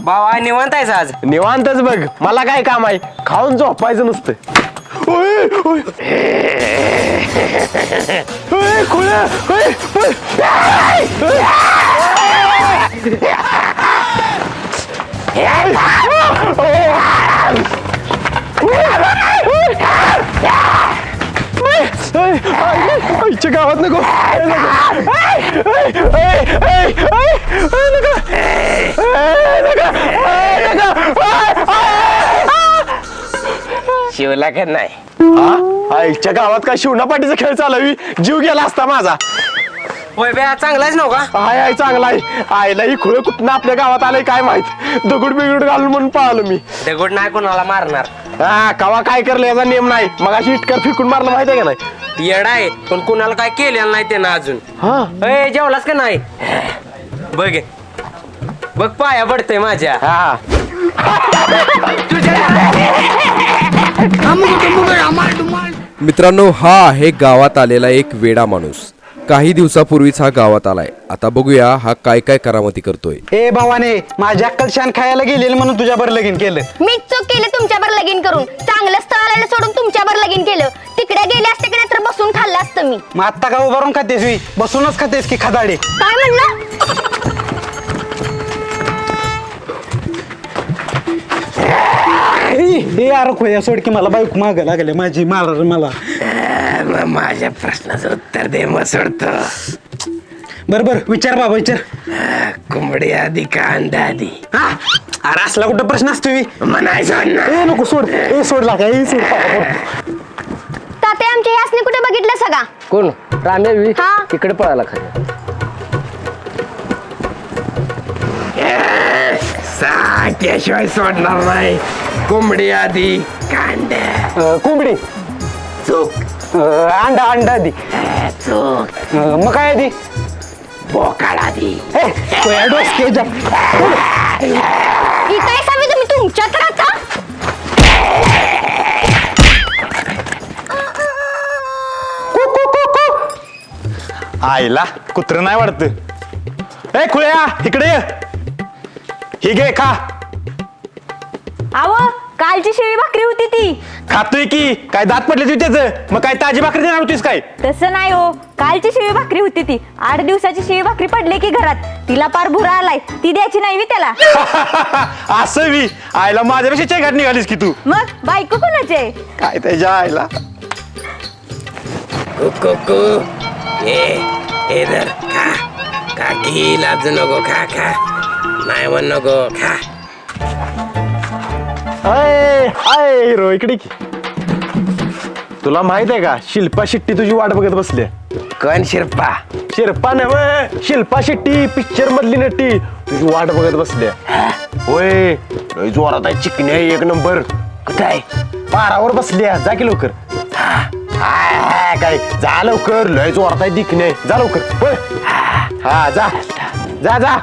बाबा निवांत आहेस आज? निवांतच बघ, मला काय काम आहे, खाऊन झोपायचं नुसतं. ओय, ओय. ओय, खुळ्या, ओय, ओय. आईच्या गावात नको. शिवला का नाही? आईच्या गावात काय शिवणापाटीचा खेळ चालावी, जीव गेला असता माझा. होय बे, चांगलाच नव्हता. हाय हाय चांगला आहे. आईला ही खुळ कुठनं आपल्या गावात आलंय काय माहित. दगड बिगड घालून म्हणून पळालो मी. दगड नाही कोणाला मारणार. कवा काय करलं याचा नेम नाही. मग अशी इटकर फेकून मारलं माहिती आहे का नाही? येडा आहे, पण कुणाला काय केलेलं नाही त्यानं अजून. हा जेवलास का नाही? बघ बघ, पाया पडतंय माझ्या. हा मित्रांनो, हा आहे गावात आलेला एक वेडा माणूस. काही दिवसापूर्वीच हा गावात आलाय. आता बघूया हा काय काय करामती करतोय. ए भावाने, माझ्या अक्कल शान खायला गेलेलं म्हणून तुझ्यावर लगीन केलं. मीच चूक केली तुमच्यावर लगीन करून. चांगलं स्थळ आलेलं सोडून तुमच्यावर लगीन केलं. तिकडे गेले असते की तर बसून खाल्लं असतं मी. मग आत्ता का उभारून खातेस मी? बसूनच खातेस की खदाडे? काय म्हणलं? ए यार खोया सोड की, मला बायको माग लागले माझी, मार मला. माझ्या प्रश्नाचं उत्तर दे, मग सोडतो. बरोबर विचार बाबा विचार. कोंबडी आधी का अंडा आधी? हा अरे असला कुठं प्रश्न असतो मी? म्हणायचं ना. ए नको सोड, ए सोडला काय, ए सोड. तात्या आमच्या यासने कुठे बघितलं सगळा? कोण? रामेवी हा. इकडे पळाला खाली. त्याशिवाय सोडणार नाही. कोंबडी आधी कांड्या. कोंबडी चूक. अंडा अंडा आधी. चूक. मग काय आधी? बोकाड आधी. खोया डोसक्याच्या. इथं आहे सगळी तुम्ही तुमच्यात राहता. आईला कुत्र नाही वाटत. ए खुळ्या इकडे ये. ही घे खा. आव कालची शिळी भाकरी होती ती. खातोय की काय, दात पडले तुझी त्याचं? मग काय ताजी भाकरी देणार होतीस काय? तसं नाही हो, कालची शिळी भाकरी होती ती. 8 दिवसाची शिळी भाकरी पडली की घरात, तिला पार भुरा आलाय. ती द्यायची नाही मी त्याला. असं मी आईला माझ्यापेक्षा चेघाट निघालीस की तू. मग बायको कोणाची आहे? काय त्याच्या आईला. कुकू ए धर खा. काकी लाज नको, खा खा. नाही म्हण नको, खा. अय अय हिरो इकडे की. तुला माहित आहे का, शिल्पा शेट्टी तुझी वाट बघत बसली. कोण शिरपा? शिल्पा नव, शिल्पा शेट्टी पिक्चर मधली नटी तुझी वाट बघत बसली. होय लय जोरात आहे, चिकणी आहे एक नंबर. कुठं आहे? पारावर बसली. जा की लवकर. काय जा लवकर, लय जोरात आहे, दिखणे. जा लवकर पळ. हा जा जा जा.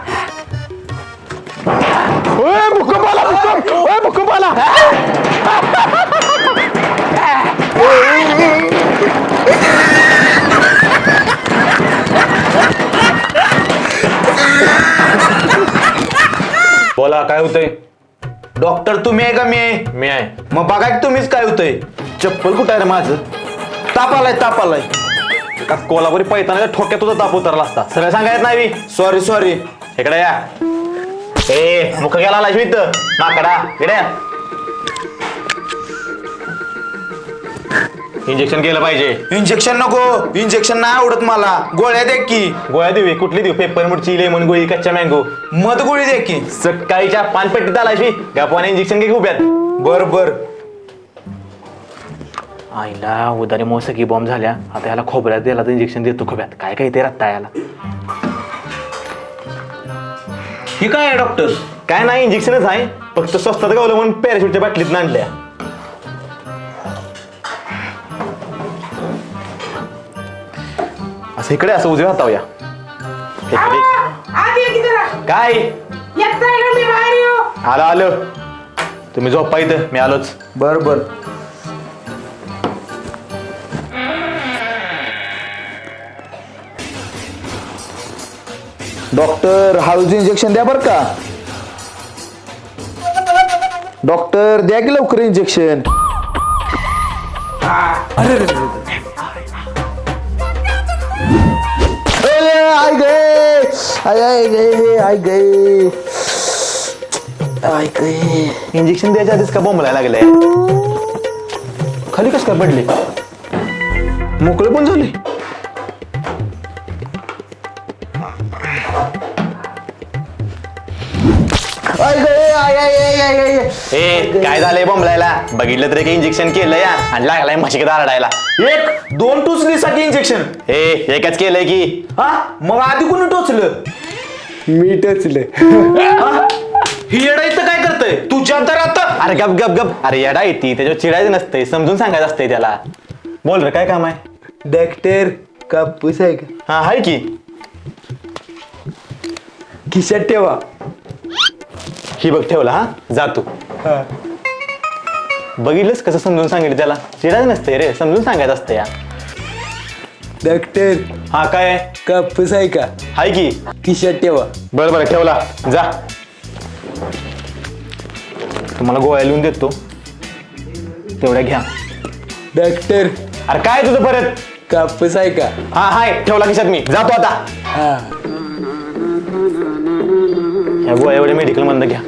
ओय भूकंप आला, भूकंप. ओय भूकंप आला. बोला काय होतंय? डॉक्टर तुम्ही आहे का मी आहे? मी आहे. मग बघा की तुम्हीच काय होतंय. चप्पल कुठं आहे रे माझं? ताप आलाय ताप आलाय. का कोल्हापुरी पैताना ठोक्यात तुझा ताप उतरला असता. सगळं सांगायत नाही मी. Sorry sorry. इकडे या. ए मुख गेला आलाय इथं नाकडा. इकडे या. इंजेक्शन केलं पाहिजे. इंजेक्शन नको, इंजेक्शन नाही आवडत मला. गोळ्या दे की. गोळ्या देऊ? कुठली देऊ? पेपर मुडची, लेमन गोळी, कच्च्या मँगो? मध गोळी दे की. सकाळीच्या पानपट्टीत आलाय गपाने इंजेक्शन घे उभ्यात. बर बर. आईला उदारी मोसकी बॉम्ब झाल्या. आता याला खोबऱ्यात दिला तर इंजेक्शन देतो खोब्यात. काय काय ते रत्ता याला. ही काय आहे डॉक्टर? काय नाही, इंजेक्शनच आहे. फक्त स्वस्तात गावलं म्हणून पॅराशूटच्या बाटलीत आणल्या. असं इकडे, असं उजव्या हातावर या. काय आलं आलं. तुम्ही झोपा इथं, मी आलोच. बर बर. डॉक्टर हळूच इंजेक्शन द्या बरं का. डॉक्टर द्या की लवकर इंजेक्शन. आय गे आय गे आय गे आय गे. इंजेक्शन द्यायच्या आधीच का बोंबलायला लागलंय. खाली कस काय पडले. मोकळे पण झाले. काय झालंय बोंबलायला. बघितलं तरी काही इंजेक्शन केलं या आणि लागलाय म्हशीकडे आरडायला. 1-2 टोचणीसाठी इंजेक्शन. एकच केलंय की. हा मग आधी कोणी टोचलं. मी टचले. ही येडा इथं काय करतय तुझ्या तर आता. अरे गप गप गप. अरे येडा येते त्याच्यावर चिडायचं नसतंय, समजून सांगायचं असतंय त्याला. बोल रे काय काम आहे. डॉक्टर कापूस आहे का. हा हाय की. खिशात ठेवा. ही बघ ठेवला. हा जा तू. बघितलंस कसं समजून सांगितलं त्याला. चिडायचं नसतंय रे, समजून सांगायचं असतं या. डॉक्टर हा काय कापूस आहे का. हाय की. खिशात ठेवा. बरं बरं ठेवला. जा. तुम्हाला गोळ्या लिहून देतो, तेवढ्या घ्या. डॉक्टर अरे काय तुझं परत. कापूस आहे का. हा हाय ठेवला खिशात. मी जातो आता. ह्या गोळ्या एवढ्या मेडिकल मधनं घ्या.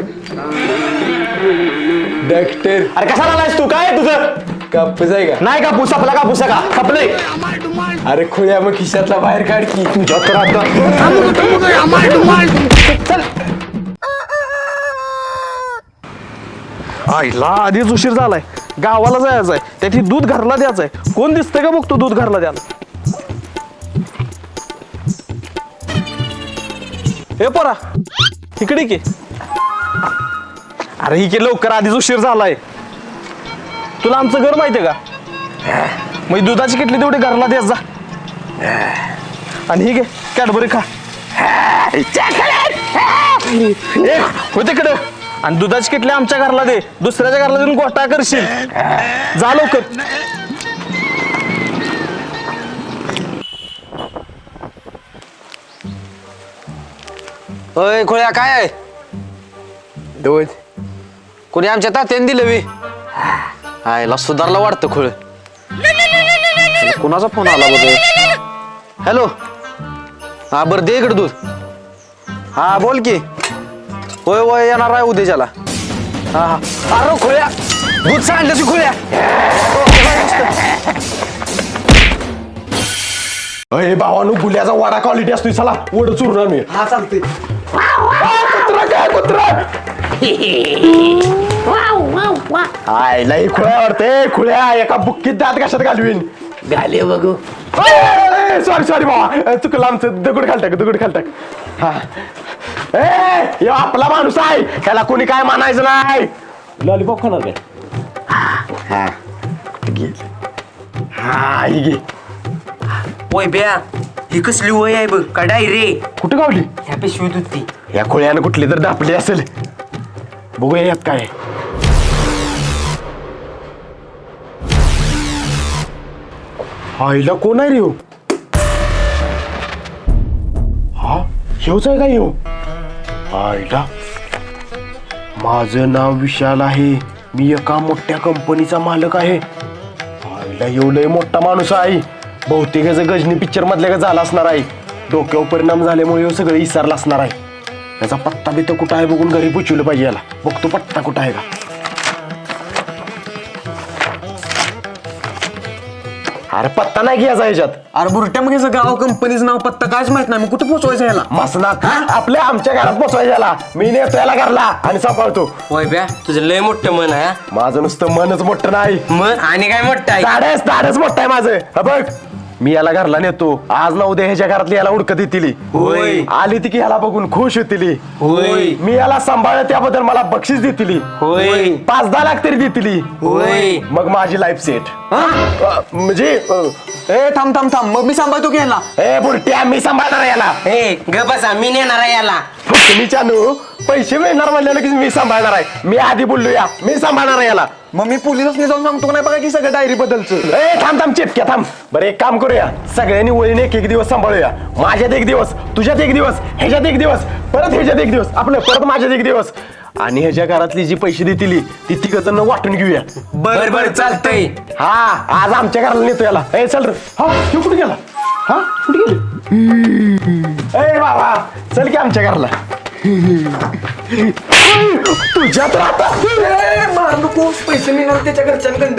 डॉक्टर अरे कशाला आलायस तू. काय तुझं. कापूस आहे का. नाही कापूस आपला कापूस का खपलंय. अरे खोया मग खिशातला बाहेर काढ की. तुझ्या तर आता. आईला आधीच उशीर झालाय. गावाला जायचंय, त्याची दूध घरला द्यायचंय. कोण दिसतंय का बघतो दूध घरला द्यायला. हे पोरा इकडे की. अरे ही की लवकर, आधीच उशीर झालाय. तुला आमचं घर माहितीये का. मग दुधाची किटली तेवढी घरला द्यायच जा. आणि ही घे कॅडबरी खा. हो तिकडे. आणि दुधाची किटली आमच्या घरला दे. दुसऱ्याच्या घरला देऊन गोष्टा करशील. जा लवकर. ओय खोळ्या काय आहे. दूध कोणी आमच्या तात्याने दिलं बी. आयला सुधारला वाटतं खोळ. कोणाचा फोन आला बघ. हॅलो. हा बरं दे इकडे दूध. हा बोल की. होय होय येणार आहे उद्याच्याला. हा हा. अरे खोळ्या दूध सांडलं तू खोळ्या. अरे भावानो गुल्याचा वाडा क्वालिटी असतो. चला वड चुरणार मी. हा चालतंय. कुत्रा काय कुत्रा. आयला ही खुळ्या वाटते. खुळ्या एका बुक्कीत दात कशात घालवीन. घाले बघू. सॉरी सॉरी भावा चुकलं आमचं. दगड खालटाक दगड खालटाक. हा ए आपला माणूस आहे. त्याला कोणी काय मानायचं नाही. लॉलीपॉप खाणार काय. हा हा ही घे. ओय ब्या ही कसली वय आहे बघ. कडाई रे. कुठं गावली. ह्या पिशवीत होती. या खोळ्यानं कुठली तर दापली असेल. बघूया यात काय. आईला कोण आहे रे. हा हेच आहे का येऊ. आईला माझं नाव विशाल आहे. मी एका मोठ्या कंपनीचा मालक आहे. आईला येऊ लय मोठा माणूस आहे. बहुतेक याचं गजनी पिक्चर मधल्या का झाला असणार आहे. डोक्यावर परिणाम झाल्यामुळे हे सगळं विसरला असणार आहे. याचा पत्ता बित्ता कुठं आहे बघून घरी पोचवलं पाहिजे. याला बघतो पत्ता कुठं आहे का. अरे पत्ता नाही घ्यायचा ह्याच्यात. अरे बुरट्या मग गाव कंपनीचं नाव पत्ता कायच माहित नाही. मग कुठं पोचवायचं याला. मसनात आपल्या आमच्या घरात पोचवायचं याला. मी नेतो याला घरला आणि सांभाळतो. होय ब्या तुझं लय मोठं मन आहे. माझं नुसतं मनच मोठं नाही. मन आणि काय मोठं आहे. धाडच मोठं आहे माझं. हा बघ मी याला घरला नेतो. आज ना उद्या ह्याच्या घरातली याला उडकत येतील. होय. आली ती की ह्याला बघून खुश होतील. होय. मी याला सांभाळलं त्याबद्दल मला बक्षीस देतील. होय. 5-10 लाख तरी देतील. होय. मग माझी लाईफ सेट. म्हणजे ए थांब थांब थांब. मग मी सांभाळतो की याला. ए बुरट्या मी सांभाळणार याला. ए ग बसा मी नेणार आहे याला. तुम्ही चानू पैसे मिळणार म्हणलं की मी सांभाळणार आहे. मी आधी बोललो या मी सांभाळणार आहे याला. मग मी पोलिसांनी जाऊन सांगतो नाही बघा की सगळं डायरी बद्दलचं. ए थांब चिपक्या थांब. बरं एक काम करूया. सगळ्यांनी वळीने एक दिवस सांभाळूया. माझ्यात एक दिवस, तुझ्यात एक दिवस, ह्याच्यात एक दिवस, परत ह्याच्यात एक दिवस, आपलं परत माझ्यात एक दिवस. आणि ह्याच्या घरातली जी पैसे देतील ती तिघजण वाटून घेऊया. बर बर चालतंय. हा आज आमच्या घराला नेतो याला. ए चल रे. हा तू कुठे गेला? हा कुठे गेले? ए बाबा चल की आमच्या घराला. तुझ्या तर आता मार नको, पैसे मिळणार त्याच्या घरच्यांकडं.